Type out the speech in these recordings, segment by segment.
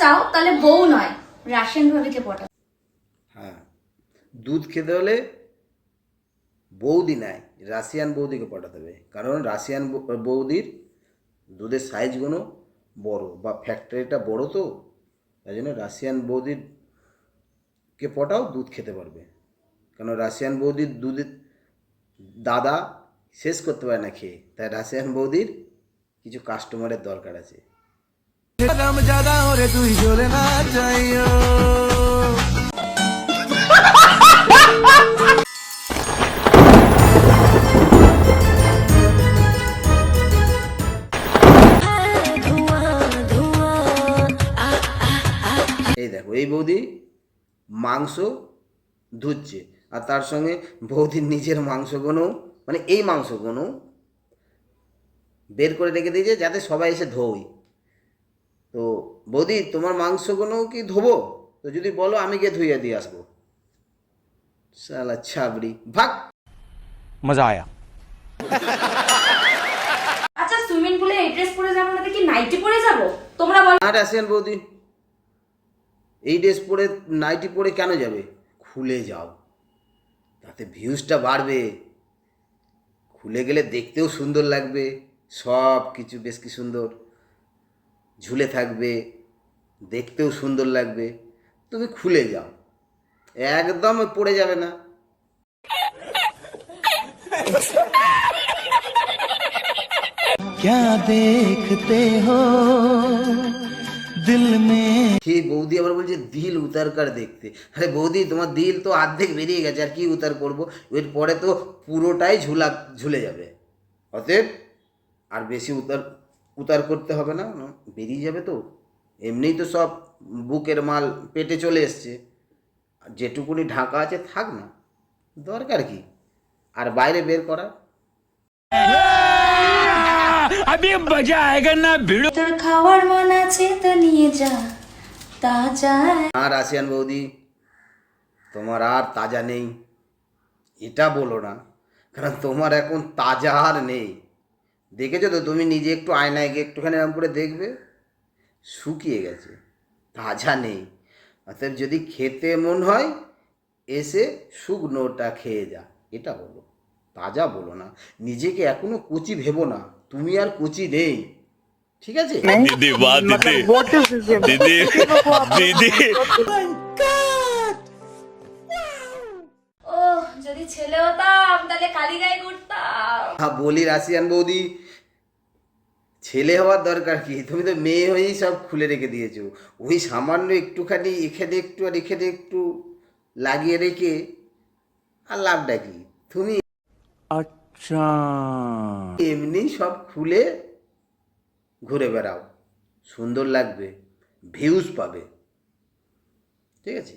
চাও তাহলে বউ নয় রাশিয়ান ভাবিকে পটাও। হ্যাঁ, দুধ খেতে হলে বৌদি নাই, রাশিয়ান বৌদিকে পটাতে হবে। কারণ রাশিয়ান বৌদির দুধের সাইজগুলো বড়, বা ফ্যাক্টরিটা বড়, তো তাই জন্য রাশিয়ান বৌদিরকে পটাও, দুধ খেতে পারবে। কারণ রাশিয়ান বৌদির দুধের দাদা শেষ করতে পারে না খেয়ে, তাই রাশিয়ান বৌদির কিছু কাস্টমারের দরকার আছে। এই দেখো, এই বৌদি মাংস ধুচ্ছে, আর তার সঙ্গে বৌদির নিজের মাংসগুলো, মানে এই মাংসগুলো বের করে রেখে দিয়েছে যাতে সবাই এসে ধোই। তো বৌদি, তোমার মাংসগুলো কি ধোবো? তো যদি বলো আমি গিয়ে ধুইয়ে দিয়ে আসবো। শালা ছাবড়ি, ভাগ। মজা আয়া। আচ্ছা সুইমিং পুলে এই ড্রেস পরে যাবো না, কি নাইটি পরে যাবো? তোমরা বলো। আর রাশিয়ান বৌদি, এই ড্রেস পরে নাইটি পরে কেন যাবে? খুলে যাও, তাতে ভিউজটা বাড়বে। খুলে গেলে দেখতেও সুন্দর লাগবে, সব কিছু বেশ কি সুন্দর ঝুলে থাকবে, দেখতেও সুন্দর লাগবে। তুমি খুলে যাও, একদম পড়ে যাবে না। क्या देखते हो दिल में। হে বৌদি আবার বলছে দিল উতার কার দেখতে। আরে বৌদি, তোমার দিল তো অর্ধেক বেরিয়ে গেছে, আর কি উতার করবো? এর পরে তো পুরোটাই ঝুলে যাবে। অতএব আর বেশি উতার করতে হবে না, বেরিয়ে যাবে তো। এমনিই তো সব বুকের মাল পেটে চলে এসছে, আর যেটুকুনি ঢাকা আছে থাক না, দরকার কি আর বাইরে বের করা। अभी मजा आएगा ना भिड़ो। তোর খাওয়ার মন আছে তো নিয়ে যা তাজা। আর রাশিয়ান বৌদি, তোমার আর তাজা নেই এটা বলো না, কারণ তোমার এখন তাজা আর নেই। দেখেছো তো, তুমি নিজে একটু আয়নায় গিয়ে একটুখানি এরকম করে দেখবে, শুকিয়ে গেছে, তাজা নেই। অর্থাৎ যদি খেতে মন হয় এসে শুকনোটা খেয়ে যা, এটা বলো, তাজা বলো না। নিজেকে এখনো কচি ভেবো না, তুমি আর কচি নেই, ঠিক আছে? दीदी वाह दीदी दीदी दीदी। ও যদি ছেলে হতাম তাহলে কালীগায়ে ঘুরতাম। হ্যাঁ বলি রাশিয়ান বৌদি, ছেলে হওয়ার দরকার কি? তুমি তো মেয়ে হয়েই সব খুলে রেখে দিয়েছো। ওই সামান্য একটুখানি এখানে একটু আর এখানে একটু লাগিয়ে রেখে আর লাভটা কি? তুমি अच्छा এমনি সব খুলে ঘুরে বেড়াও, সুন্দর লাগবে, ভিউজ পাবে, ঠিক আছে?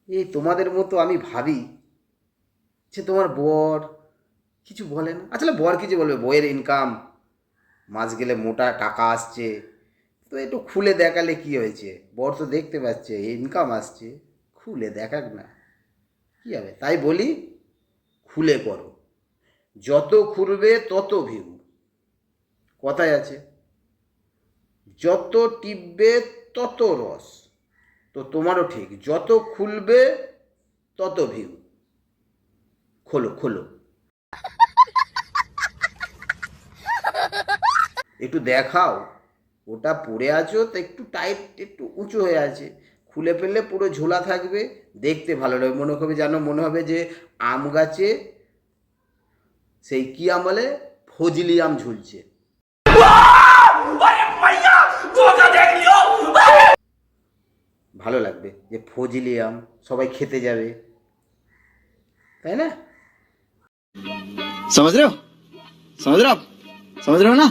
এই তোমাদের মতো আমি ভাবি যে তোমার বর কিছু বলে না। আসলে বর কিছু বলবে, বইয়ের ইনকাম মাস গেলে মোটা টাকা আসছে, তো একটু খুলে দেখালে কি হয়েছে? বর তো দেখতে পাচ্ছে ইনকাম আসছে, খুলে দেখাক না, কী হবে? তাই বলি, খুলে করো, যত খুলবে তত ভিউ। কথায় আছে, যত টিপবে তত রস। তো তোমারও ঠিক, যত খুলবে তত ভিউ। খোলো খোলো, একটু দেখাও। ওটা পরে আছো তো একটু টাইট, একটু উঁচু হয়ে আছে, খুলে ফেললে পুরো ঝোলা থাকবে, দেখতে ভালো লাগবে। মনে হবে যে আম গাছে সেই কি আম বলে, ফজলি আম ঝুলছে। ভালো লাগবে যে ফজলি আম, সবাই খেতে যাবে, তাই না? समझ रहे हो समझ रहे हो आप समझ रहे हो ना।